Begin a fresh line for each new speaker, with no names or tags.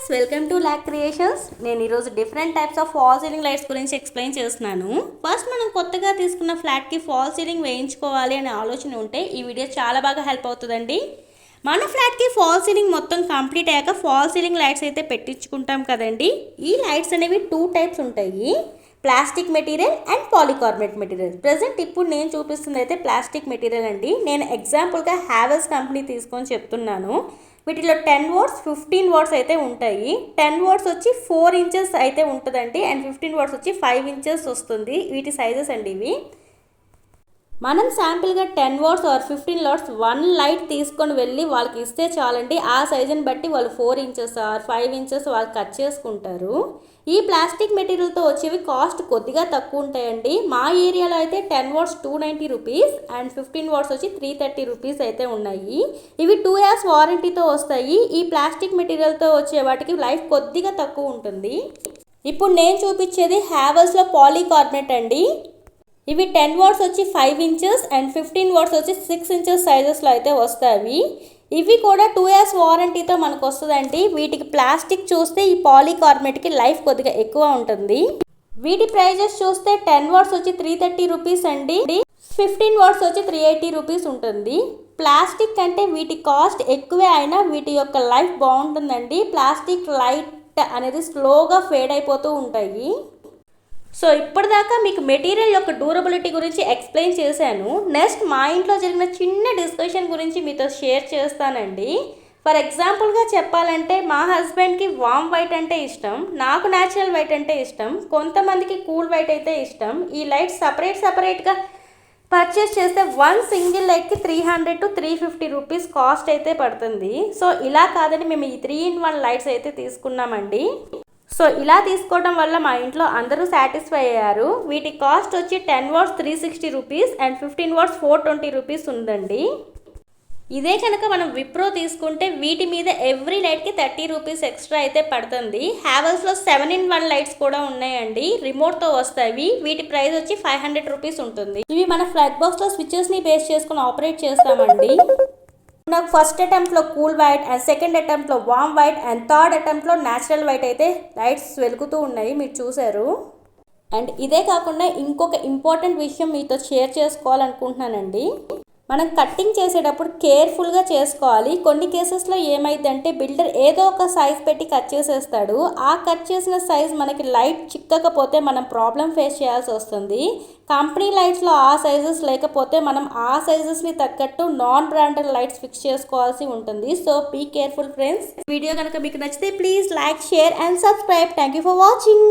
Friends, welcome to Lock creations. నేను ఈరోజు different types of fall ceiling lights గురించి explain చేస్తున్నాను. ఫస్ట్ మనం కొత్తగా తీసుకున్న ఫ్లాట్కి ఫాల్ సీలింగ్ వేయించుకోవాలి అనే ఆలోచన ఉంటే ఈ వీడియో చాలా బాగా హెల్ప్ అవుతుందండి. మన ఫ్లాట్కి ఫాల్ సీలింగ్ మొత్తం కంప్లీట్ అయ్యాక ఫాల్ సీలింగ్ లైట్స్ అయితే పెట్టించుకుంటాం కదండి. ఈ లైట్స్ అనేవి 2 టైప్స్ ఉంటాయి, plastic material and polycarbonate material. Present ఇప్పుడు నేను చూపిస్తుంది అయితే ప్లాస్టిక్ మెటీరియల్ అండి. నేను ఎగ్జాంపుల్గా హ్యావెల్స్ కంపెనీ తీసుకొని చెప్తున్నాను. వీటిలో 10 వాట్స్ 15 వాట్స్ అయితే ఉంటాయి. 10 వాట్స్ వచ్చి 4 ఇంచెస్ అయితే ఉంటుందండి, అండ్ 15 వాట్స్ వచ్చి 5 ఇంచెస్ వస్తుంది. వీటి సైజెస్ అండి ఇవి. మనం శాంపిల్గా 10 వాట్స్ ఆర్ 15 వాట్స్ 1 లైట్ తీసుకొని వెళ్ళి వాళ్ళకి ఇస్తే చాలండి. ఆ సైజుని బట్టి వాళ్ళు 4 ఇంచెస్ ఆర్ 5 ఇంచెస్ వాళ్ళు కట్ చేసుకుంటారు. ఈ ప్లాస్టిక్ మెటీరియల్తో వచ్చేవి కాస్ట్ కొద్దిగా తక్కువ ఉంటాయండి. మా ఏరియాలో అయితే 10 వాట్స్ 290 రూపీస్ అండ్ 15 వాట్స్ వచ్చి 330 రూపీస్ అయితే ఉన్నాయి. ఇవి 2 years వారంటీతో వస్తాయి. ఈ ప్లాస్టిక్ మెటీరియల్తో వచ్చే వాటికి లైఫ్ కొద్దిగా తక్కువ ఉంటుంది. ఇప్పుడు నేను చూపించేది హ్యావెల్స్లో పాలికార్బోనేట్ అండి. ఇవి 10 వాట్స్ వచ్చి 5 ఇంచెస్ అండ్ 15 వాట్స్ వచ్చి 6 ఇంచెస్ సైజెస్లో అయితే వస్తాయి. ఇవి కూడా 2 years వారంటీతో మనకు వస్తుందండి. వీటికి ప్లాస్టిక్ చూస్తే ఈ పాలికార్బోనేట్కి లైఫ్ కొద్దిగా ఎక్కువ ఉంటుంది. వీటి ప్రైజెస్ చూస్తే 10 వాట్స్ వచ్చి 330 రూపీస్ అండి, 15 వాట్స్ వచ్చి 380 రూపీస్ ఉంటుంది. ప్లాస్టిక్ అంటే వీటి కాస్ట్ ఎక్కువే అయినా వీటి యొక్క లైఫ్ బాగుంటుందండి. ప్లాస్టిక్ లైట్ అనేది స్లోగా ఫేడ్ అయిపోతూ ఉంటాయి. సో ఇప్పటిదాకా మీకు మెటీరియల్ యొక్క డ్యూరబిలిటీ గురించి ఎక్స్ప్లెయిన్ చేశాను. నెక్స్ట్ మా ఇంట్లో జరిగిన చిన్న డిస్కషన్ గురించి మీతో షేర్ చేస్తానండి. ఫర్ ఎగ్జాంపుల్గా చెప్పాలంటే మా హస్బెండ్కి వామ్ వైట్ అంటే ఇష్టం, నాకు న్యాచురల్ వైట్ అంటే ఇష్టం, కొంతమందికి కూల్ వైట్ అయితే ఇష్టం. ఈ లైట్స్ సపరేట్గా పర్చేస్ చేస్తే వన్ సింగిల్ లైట్కి 300 to 350 రూపీస్ కాస్ట్ అయితే పడుతుంది. సో ఇలా కాదని మేము ఈ 3-in-1 లైట్స్ అయితే తీసుకున్నామండి. సో ఇలా తీసుకోవడం వల్ల మా ఇంట్లో అందరూ సాటిస్ఫై అయ్యారు. వీటి కాస్ట్ వచ్చి 10 watts 360 rupees and 15 watts 420 rupees ఉందండి. ఇదే కనుక మనం విప్రో తీసుకుంటే వీటి మీద ఎవ్రీ లైట్కి 30 రూపీస్ ఎక్స్ట్రా అయితే పడుతుంది. హ్యావెల్స్లో 7-in-1 లైట్స్ కూడా ఉన్నాయండి, రిమోట్తో వస్తాయి. వీటి ప్రైస్ వచ్చి 500 రూపీస్ ఉంటుంది. ఇవి మన ఫ్లగ్ బాక్స్లో స్విచెస్ని బేస్ చేసుకుని ఆపరేట్ చేస్తామండి. నాకు ఫస్ట్ అటెంప్ట్లో కూల్ వైట్ అండ్ సెకండ్ అటెంప్ట్లో వామ్ వైట్ అండ్ థర్డ్ అటెంప్ట్లో న్యాచురల్ వైట్ అయితే లైట్స్ వెలుగుతూ ఉన్నాయి, మీరు చూసారు. అండ్ ఇదే కాకుండా ఇంకొక ఇంపార్టెంట్ విషయం మీతో షేర్ చేసుకోవాలనుకుంటున్నానండి. మనం కట్టింగ్ చేసేటప్పుడు కేర్ఫుల్గా చేసుకోవాలి. కొన్ని కేసెస్లో ఏమైందంటే బిల్డర్ ఏదో ఒక సైజ్ పెట్టి కట్ చేసేస్తాడు. ఆ కట్ చేసిన సైజ్ మనకి లైట్ చిక్కకపోతే మనం ప్రాబ్లం ఫేస్ చేయాల్సి వస్తుంది. కంపెనీ లైట్స్లో ఆ సైజెస్ లేకపోతే మనం ఆ సైజెస్ని తగ్గట్టు నాన్ బ్రాండెడ్ లైట్స్ ఫిక్స్ చేసుకోవాల్సి ఉంటుంది. So be careful friends. Video కనుక మీకు నచ్చితే please like, share and subscribe. Thank you for watching.